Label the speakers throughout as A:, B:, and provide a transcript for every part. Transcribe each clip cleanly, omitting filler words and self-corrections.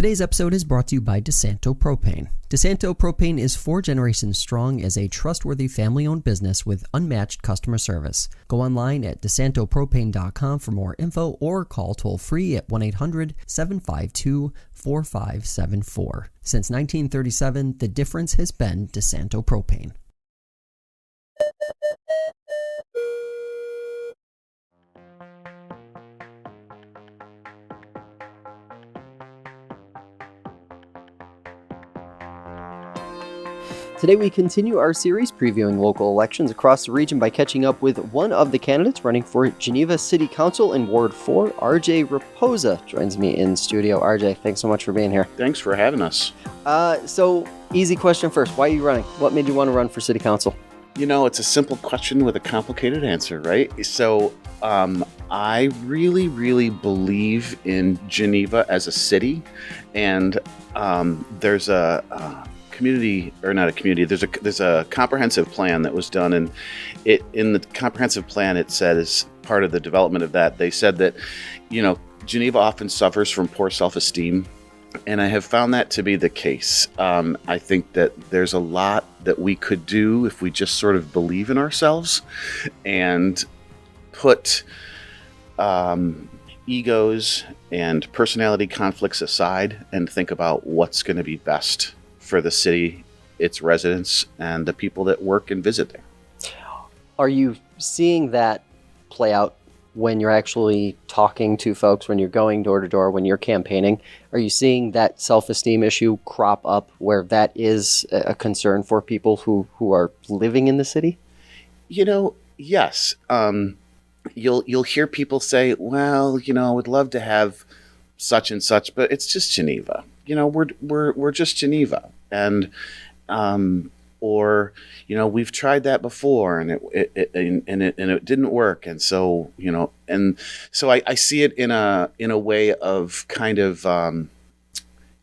A: Today's episode is brought to you by DeSanto Propane. DeSanto Propane is 4 generations strong as a trustworthy family-owned business with unmatched customer service. Go online at DeSantoPropane.com for more info or call toll-free at 1-800-752-4574. Since 1937, the difference has been DeSanto Propane. Today we continue our series previewing local elections across the region by catching up with one of the candidates running for Geneva City Council in Ward 4. RJ Rapoza joins me in studio. RJ, thanks so much for being here.
B: Thanks for having us.
A: So easy question first. Why are you running? What made you want to run for City Council?
B: You know, it's a simple question with a complicated answer, right? So I really believe in Geneva as a city, and there's a community, or not a community, there's a comprehensive plan that was done, and in the comprehensive plan it said, as part of the development of that, they said that, you know, Geneva often suffers from poor self-esteem, and I have found that to be the case. I think that there's a lot that we could do if we just sort of believe in ourselves and put egos and personality conflicts aside and think about what's going to be best for the city, its residents, and the people that work and visit there.
A: Are you seeing that play out when you're actually talking to folks, when you're going door to door, when you're campaigning? Are you seeing that self-esteem issue crop up where that is a concern for people who are living in the city? You know,
B: yes. You'll hear people say, well, you know, I would love to have such and such, but it's just Geneva. You know, we're just Geneva. And or, you know, we've tried that before and it didn't work. And so, you know, and so I see it in a way of kind of,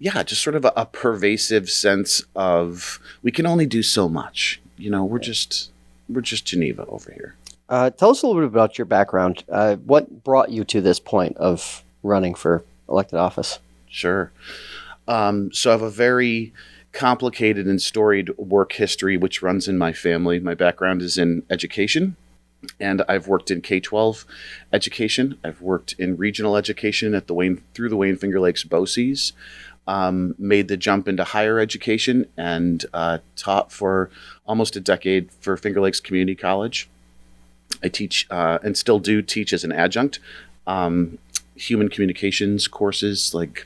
B: just sort of a pervasive sense of we can only do so much. You know, we're just Geneva over here.
A: Tell us a little bit about your background. What brought you to this point of running for elected office?
B: Sure. So I have a very complicated and storied work history, which runs in my family. My background is in education, and I've worked in K-12 education. I've worked in regional education at through the Wayne Finger Lakes BOCES. Made the jump into higher education and taught for almost a decade for Finger Lakes Community College. I teach and still do teach as an adjunct human communications courses like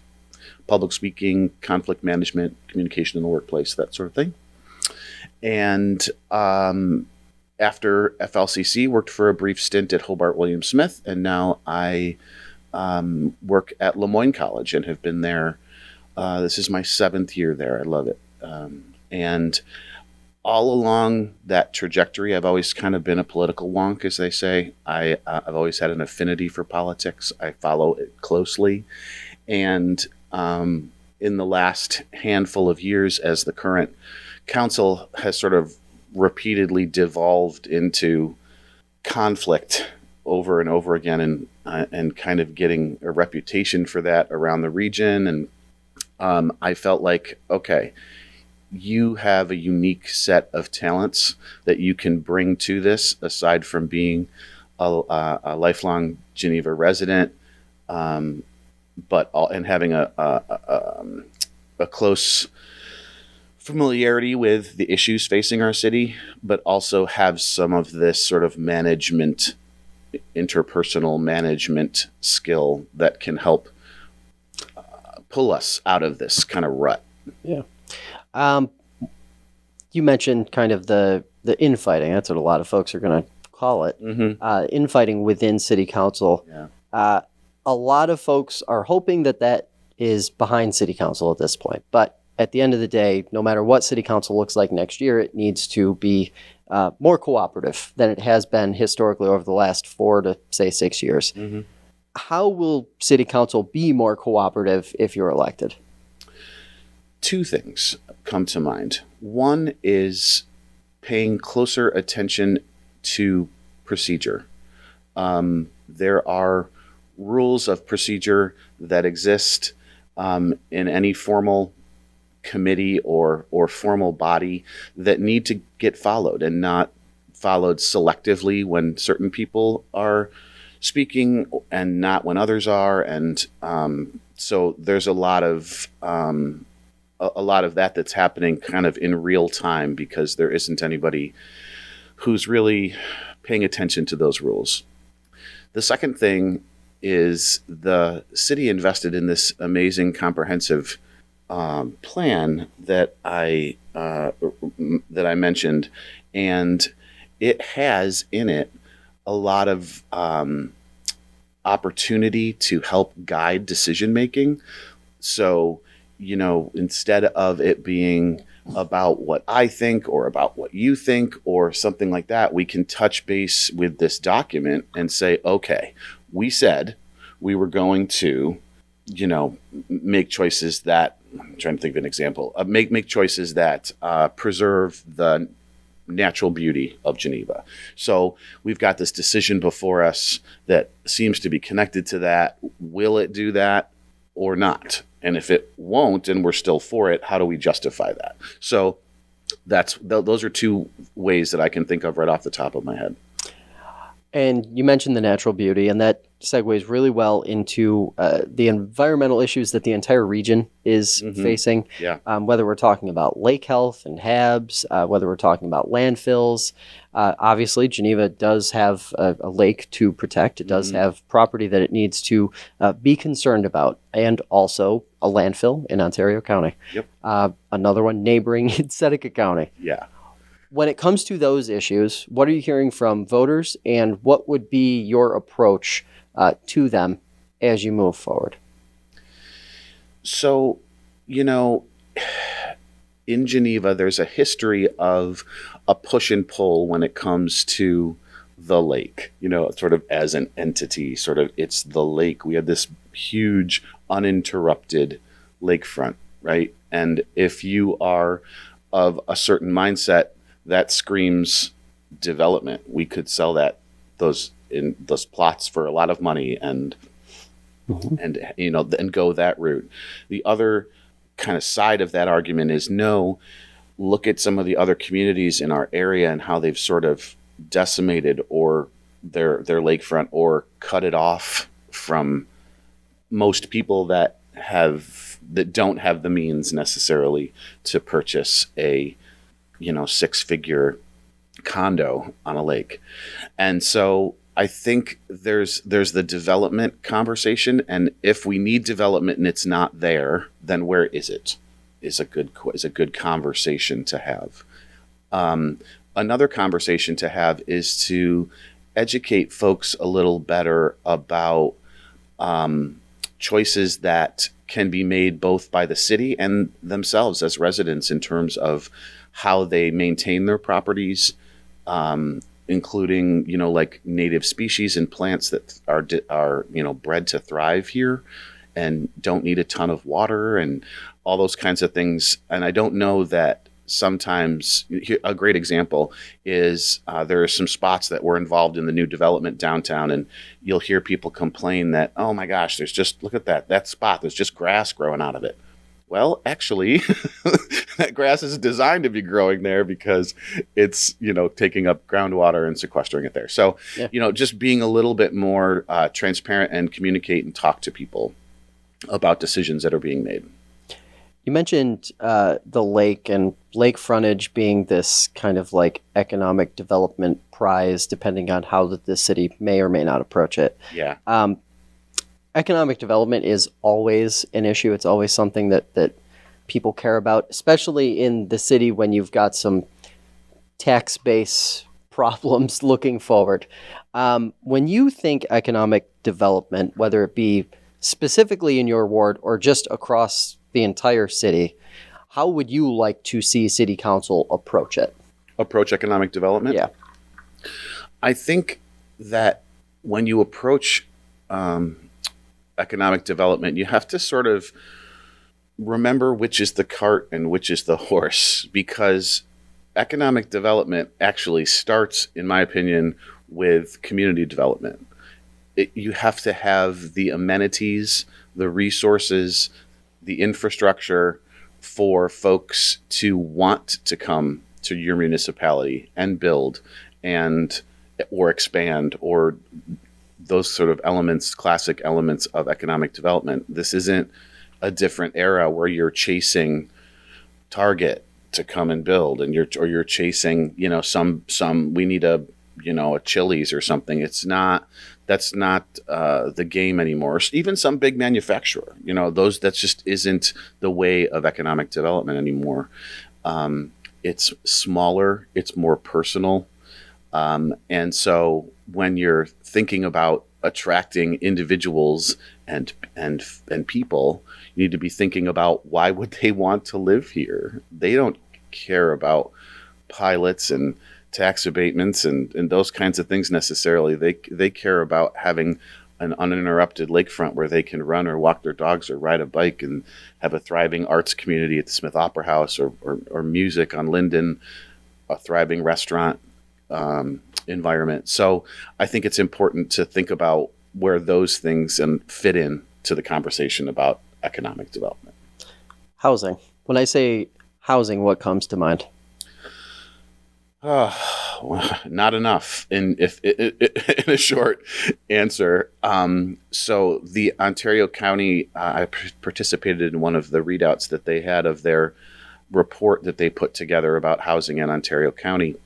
B: public speaking, conflict management, communication in the workplace, that sort of thing. And after FLCC, worked for a brief stint at Hobart William Smith, and now I work at Lemoyne College and have been there. This is my 7th year there. I love it. And all along that trajectory, I've always kind of been a political wonk, as they say. I've always had an affinity for politics. I follow it closely. And in the last handful of years, as the current council has sort of repeatedly devolved into conflict over and over again, and kind of getting a reputation for that around the region. And I felt like, okay, you have a unique set of talents that you can bring to this, aside from being a lifelong Geneva resident, and having a close familiarity with the issues facing our city, but also have some of this sort of interpersonal management skill that can help pull us out of this kind of rut.
A: Yeah. You mentioned kind of the infighting. That's what a lot of folks are going to call it. Mm-hmm. Infighting within City Council.
B: Yeah.
A: A lot of folks are hoping that is behind City Council at this point. But at the end of the day, no matter what City Council looks like next year, it needs to be more cooperative than it has been historically over the last 4 to, say, 6 years. Mm-hmm. How will City Council be more cooperative if you're elected?
B: 2 things come to mind. One is paying closer attention to procedure. There are rules of procedure that exist in any formal committee or formal body that need to get followed, and not followed selectively when certain people are speaking and not when others are. And so there's a lot of that that's happening kind of in real time, because there isn't anybody who's really paying attention to those rules. The second thing is the city invested in this amazing comprehensive plan that I mentioned, and it has in it a lot of opportunity to help guide decision making. So, instead of it being about what I think or about what you think or something like that, we can touch base with this document and say, okay, we said we were going to, make choices that, I'm trying to think of an example, make choices that preserve the natural beauty of Geneva. So we've got this decision before us that seems to be connected to that. Will it do that or not? And if it won't, and we're still for it, how do we justify that? So those are two ways that I can think of right off the top of my head.
A: And you mentioned the natural beauty, and that segues really well into the environmental issues that the entire region is facing.
B: Yeah.
A: Whether we're talking about lake health and HABs, whether we're talking about landfills. Obviously, Geneva does have a lake to protect. It does have property that it needs to be concerned about, and also a landfill in Ontario County.
B: Yep.
A: Another one neighboring in Seneca County.
B: Yeah.
A: When it comes to those issues, what are you hearing from voters, and what would be your approach to them as you move forward?
B: So, in Geneva, there's a history of a push and pull when it comes to the lake, sort of as an entity, it's the lake. We have this huge uninterrupted lakefront, right? And if you are of a certain mindset, that screams development. We could sell those plots for a lot of money and go that route. The other kind of side of that argument is, no, look at some of the other communities in our area and how they've sort of decimated or their lakefront or cut it off from most people that don't have the means necessarily to purchase a six-figure condo on a lake. And so I think there's the development conversation, and if we need development and it's not there, then where is it? Is a good conversation to have. Another conversation to have is to educate folks a little better about choices that can be made both by the city and themselves as residents in terms of how they maintain their properties, including, like native species and plants that are bred to thrive here and don't need a ton of water and all those kinds of things. And I don't know that sometimes, a great example is there are some spots that were involved in the new development downtown, and you'll hear people complain that, oh my gosh, look at that spot, there's just grass growing out of it. Well, actually, that grass is designed to be growing there because it's, taking up groundwater and sequestering it there. So,
A: Yeah.
B: Just being a little bit more transparent and communicate and talk to people about decisions that are being made.
A: You mentioned the lake and lake frontage being this kind of like economic development prize, depending on how the city may or may not approach it.
B: Yeah.
A: Economic development is always an issue. It's always something that people care about, especially in the city when you've got some tax base problems looking forward. When you think economic development, whether it be specifically in your ward or just across the entire city, how would you like to see City Council approach it?
B: Approach economic development?
A: Yeah.
B: I think that when you approach economic development, you have to sort of remember which is the cart and which is the horse, because economic development actually starts, in my opinion, with community development. You have to have the amenities, the resources, the infrastructure for folks to want to come to your municipality and build and or expand or those sort of elements, classic elements of economic development. This isn't a different era where you're chasing Target to come and build, and you're chasing, some we need a Chili's or something. That's not the game anymore. Even some big manufacturer, that just isn't the way of economic development anymore. It's smaller, it's more personal. And so when you're thinking about attracting individuals and people, you need to be thinking about, why would they want to live here? They don't care about pilots and tax abatements and those kinds of things necessarily. They care about having an uninterrupted lakefront where they can run or walk their dogs or ride a bike and have a thriving arts community at the Smith Opera House or music on Linden, a thriving restaurant environment. So I think it's important to think about where those things fit in to the conversation about economic development.
A: Housing. When I say housing, what comes to mind?
B: Not enough in a short answer. So the Ontario County, I participated in one of the readouts that they had of their report that they put together about housing in Ontario County.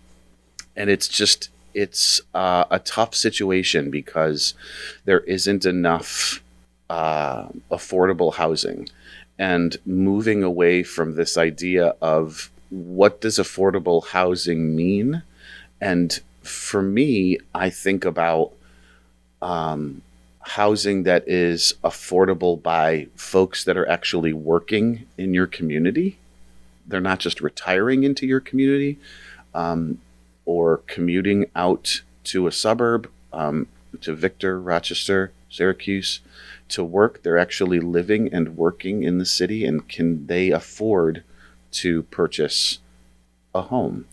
B: And it's a tough situation because there isn't enough affordable housing, and moving away from this idea of what does affordable housing mean. And for me, I think about housing that is affordable by folks that are actually working in your community. They're not just retiring into your community or commuting out to a suburb, to Victor, Rochester, Syracuse, to work. They're actually living and working in the city, and can they afford to purchase a home?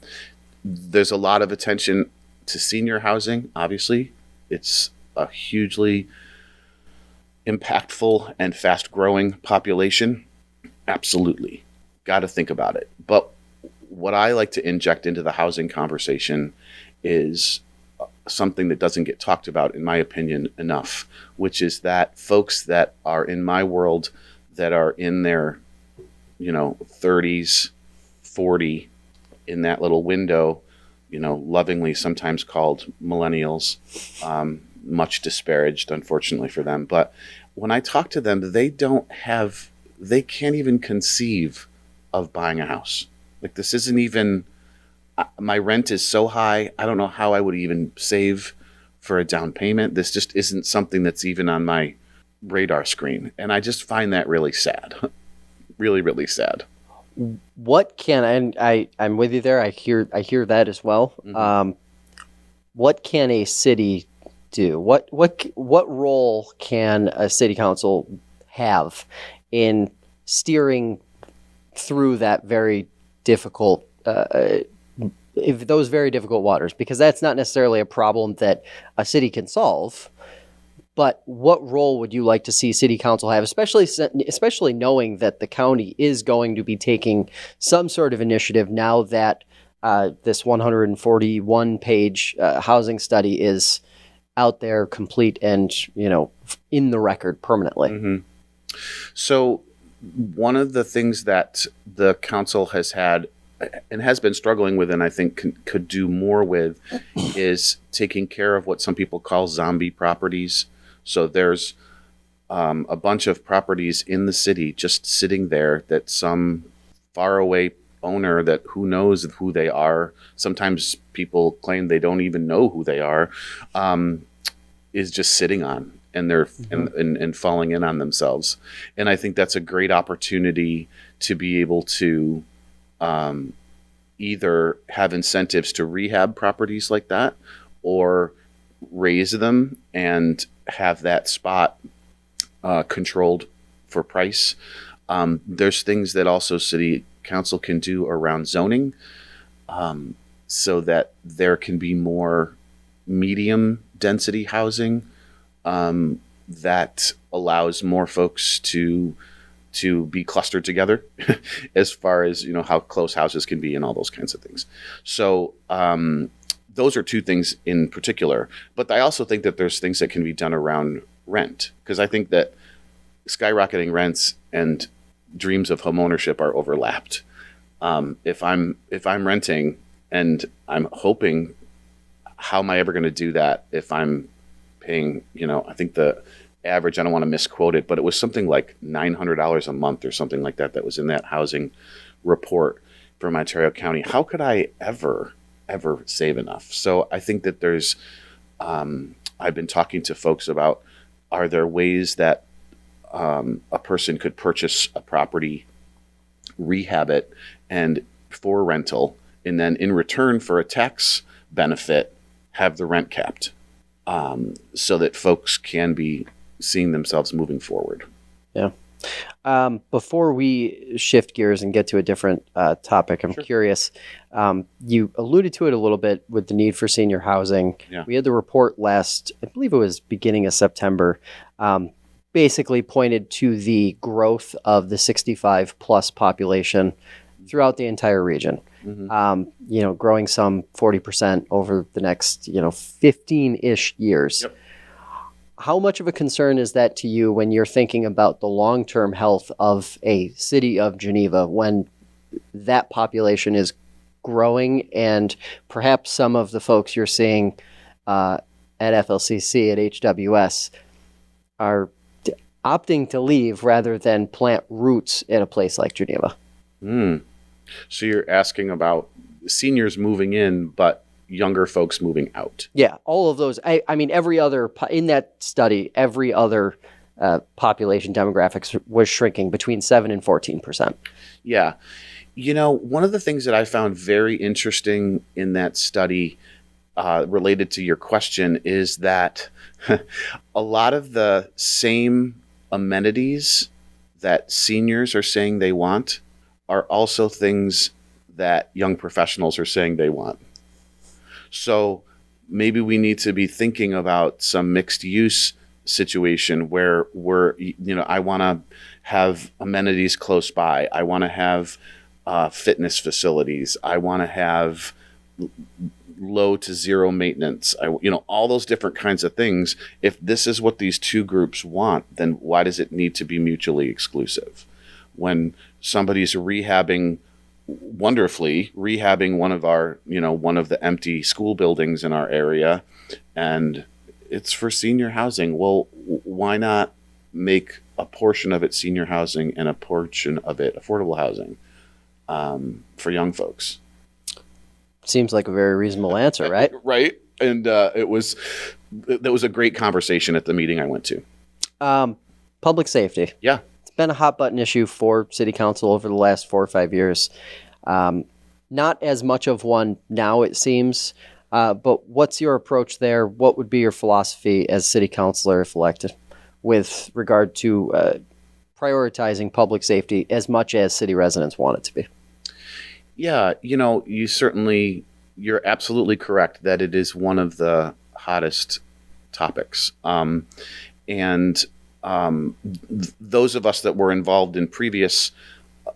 B: There's a lot of attention to senior housing. Obviously, it's a hugely impactful and fast-growing population. Absolutely. Got to think about it. But what I like to inject into the housing conversation is something that doesn't get talked about, in my opinion, enough, which is that folks that are in my world that are in their 30s, 40, in that little window, lovingly sometimes called millennials, much disparaged, unfortunately for them. But when I talk to them, they can't even conceive of buying a house. Like, this isn't even, my rent is so high, I don't know how I would even save for a down payment. This just isn't something that's even on my radar screen. And I just find that really sad. Really, really sad.
A: What can, and I'm with you there. I hear that as well. Mm-hmm. What can a city do? What role can a city council have in steering through that very difficult, those very difficult waters? Because that's not necessarily a problem that a city can solve. But what role would you like to see city council have, especially knowing that the county is going to be taking some sort of initiative now that this 141-page housing study is out there, complete, and in the record permanently? Mm-hmm.
B: So one of the things that the council has had and has been struggling with, and I think could do more with, is taking care of what some people call zombie properties. So there's a bunch of properties in the city just sitting there that some faraway owner, that who knows who they are, sometimes people claim they don't even know who they are, is just sitting on, and they're and falling in on themselves. And I think that's a great opportunity to be able to either have incentives to rehab properties like that, or raise them and have that spot controlled for price. There's things that also city council can do around zoning, so that there can be more medium density housing that allows more folks to to be clustered together as far as, how close houses can be and all those kinds of things. So those are two things in particular. But I also think that there's things that can be done around rent, because I think that skyrocketing rents and dreams of homeownership are overlapped. If I'm renting and I'm hoping, how am I ever going to do that if I'm paying, I think the average, I don't want to misquote it, but it was something like $900 a month or something like that was in that housing report from Ontario County. How could I ever save enough? So I think that there's, I've been talking to folks about, are there ways that a person could purchase a property, rehab it, and for rental, and then in return for a tax benefit, have the rent capped, so that folks can be seeing themselves moving forward.
A: Yeah. Before we shift gears and get to a different topic, I'm curious. You alluded to it a little bit with the need for senior housing.
B: Yeah.
A: We had the report last, I believe it was beginning of September, basically pointed to the growth of the 65 plus population throughout the entire region. Mm-hmm. Growing some 40% over the next, 15-ish years. Yep. How much of a concern is that to you when you're thinking about the long-term health of a city of Geneva, when that population is growing and perhaps some of the folks you're seeing at FLCC, at HWS, are opting to leave rather than plant roots in a place like Geneva?
B: So you're asking about seniors moving in, but younger folks moving out.
A: Yeah, all of those. I mean, every other, in that study, every other population demographics was shrinking between 7 and 14%.
B: Yeah. One of the things that I found very interesting in that study related to your question is that a lot of the same amenities that seniors are saying they want are also things that young professionals are saying they want. So maybe we need to be thinking about some mixed use situation where I want to have amenities close by. I want to have fitness facilities. I want to have low to zero maintenance. All those different kinds of things. If this is what these two groups want, then why does it need to be mutually exclusive? When somebody's wonderfully rehabbing one of the empty school buildings in our area, and it's for senior housing. Well, why not make a portion of it senior housing and a portion of it affordable housing for young folks?
A: Seems like a very reasonable answer, right?
B: Right. And that was a great conversation at the meeting I went to.
A: Public safety.
B: Yeah.
A: Been a hot button issue for City Council over the last 4 or 5 years. Not as much of one now, it seems. But what's your approach there? What would be your philosophy as City Councilor if elected with regard to prioritizing public safety as much as city residents want it to be?
B: Yeah, you're absolutely correct that it is one of the hottest topics. Those of us that were involved in previous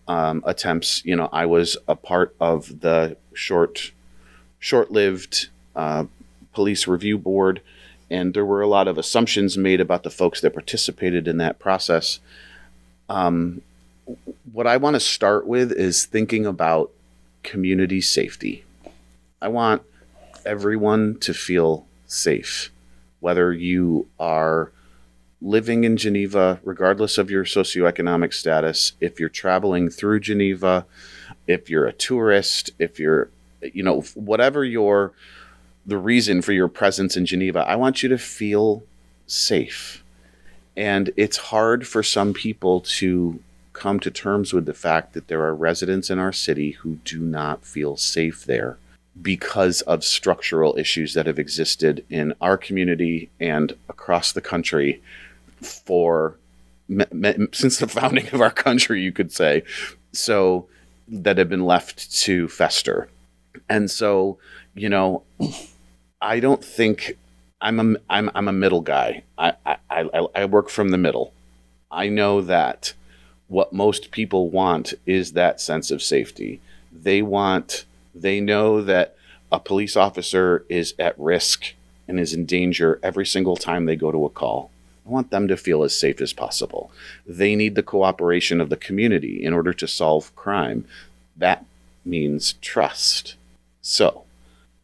B: attempts, I was a part of the short-lived police review board, and there were a lot of assumptions made about the folks that participated in that process. What I want to start with is thinking about community safety. I want everyone to feel safe, whether you are living in Geneva, regardless of your socioeconomic status, if you're traveling through Geneva, if you're a tourist, if you're, whatever the reason for your presence in Geneva, I want you to feel safe. And it's hard for some people to come to terms with the fact that there are residents in our city who do not feel safe there because of structural issues that have existed in our community and across the country since the founding of our country, you could say, so that have been left to fester. And so, I don't think I'm a middle guy. I work from the middle. I know that what most people want is that sense of safety. They know that a police officer is at risk and is in danger every single time they go to a call. I want them to feel as safe as possible. They need the cooperation of the community in order to solve crime. That means trust. So,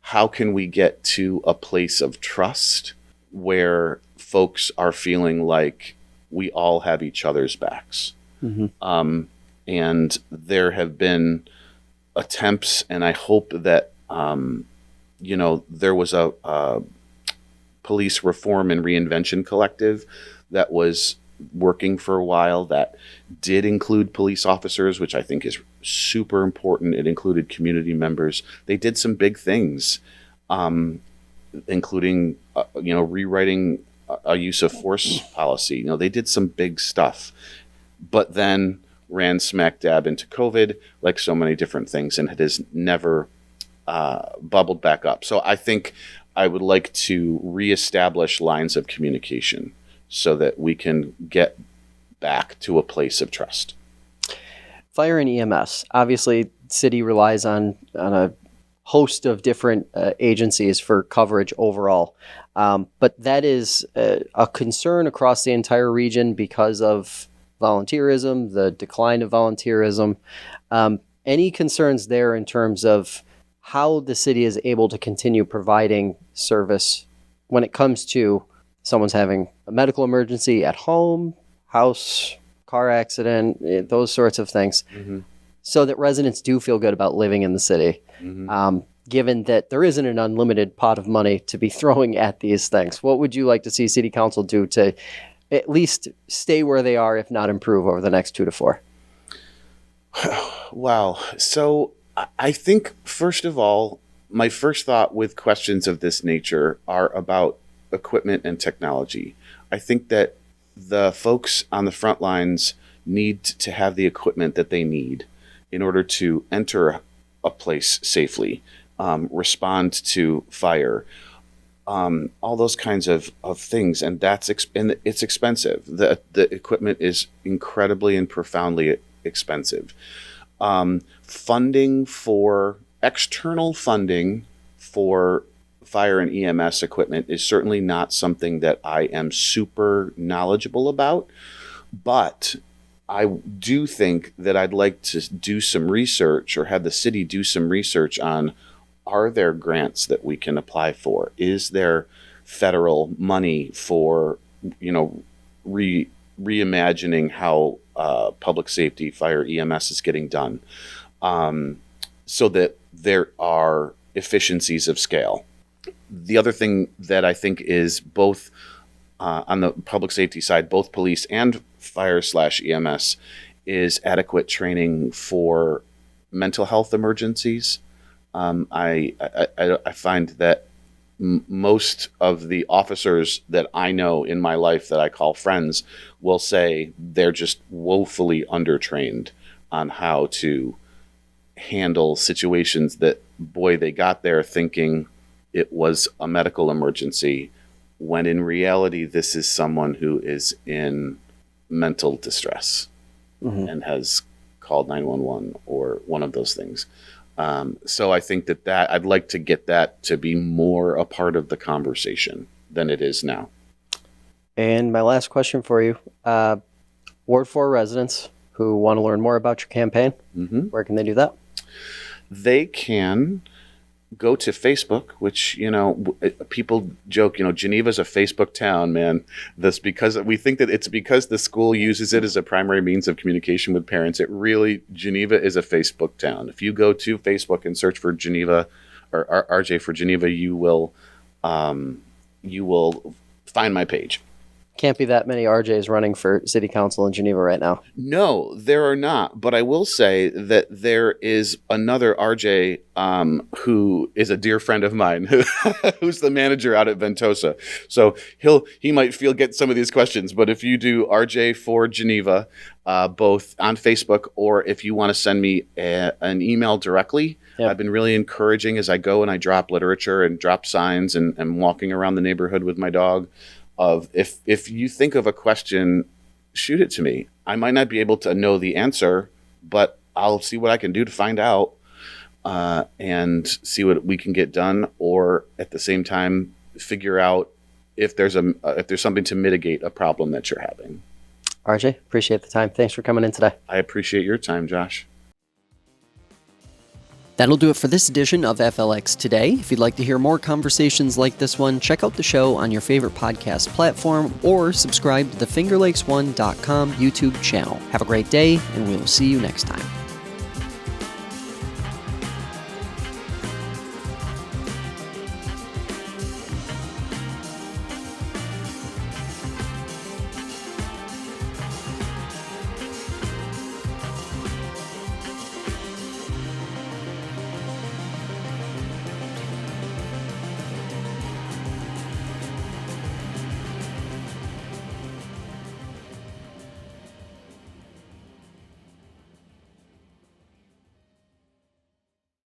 B: how can we get to a place of trust where folks are feeling like we all have each other's backs? And there have been attempts, and I hope that, there was a police reform and reinvention collective that was working for a while that did include police officers, which I think is super important. It included community members. They did some big things, including, rewriting a use of force policy. They did some big stuff, but then ran smack dab into COVID, like so many different things, and it has never bubbled back up. So I think I would like to reestablish lines of communication so that we can get back to a place of trust.
A: Fire and EMS. Obviously, city relies on a host of different agencies for coverage overall. But that is a concern across the entire region because of volunteerism, the decline of volunteerism. Any concerns there in terms of how the city is able to continue providing service when it comes to someone's having a medical emergency at home, house, car accident, those sorts of things, so that residents do feel good about living in the city, given that there isn't an unlimited pot of money to be throwing at these things. What would you like to see City Council do to at least stay where they are, if not improve, over the next 2 to 4?
B: Wow. So I think, first of all, my first thought with questions of this nature are about equipment and technology. I think that the folks on the front lines need to have the equipment that they need in order to enter a place safely, respond to fire, all those kinds of things. And it's expensive. The equipment is incredibly and profoundly expensive. External funding for fire and EMS equipment is certainly not something that I am super knowledgeable about, but I do think that I'd like to do some research, or have the city do some research on, are there grants that we can apply for? Is there federal money for, reimagining how public safety, fire, EMS is getting done, so that there are efficiencies of scale. The other thing that I think is both on the public safety side, both police and fire/EMS, is adequate training for mental health emergencies. I find that most of the officers that I know in my life that I call friends will say they're just woefully undertrained on how to handle situations that, boy, they got there thinking it was a medical emergency, when in reality this is someone who is in mental distress and has called 911 or one of those things. So I think that I'd like to get that to be more a part of the conversation than it is now.
A: And my last question for you, Ward 4 residents who want to learn more about your campaign, where can they do that?
B: They can go to Facebook, which, people joke, Geneva's a Facebook town, man. That's because we think that it's because the school uses it as a primary means of communication with parents. Geneva is a Facebook town. If you go to Facebook and search for Geneva or RJ for Geneva, you will find my page.
A: Can't be that many RJs running for city council in Geneva right now.
B: No, there are not. But I will say that there is another RJ who is a dear friend of mine, who's the manager out at Ventosa. So he might get some of these questions. But if you do RJ for Geneva, both on Facebook, or if you want to send me an email directly, yep. I've been really encouraging as I go and I drop literature and drop signs and walking around the neighborhood with my dog. If you think of a question, shoot it to me. I might not be able to know the answer, but I'll see what I can do to find out and see what we can get done, or at the same time figure out if there's something to mitigate a problem that you're having.
A: RJ, appreciate the time. Thanks for coming in today.
B: I appreciate your time, Josh.
A: That'll do it for this edition of FLX Today. If you'd like to hear more conversations like this one, check out the show on your favorite podcast platform or subscribe to the FingerLakes1.com YouTube channel. Have a great day, and we will see you next time.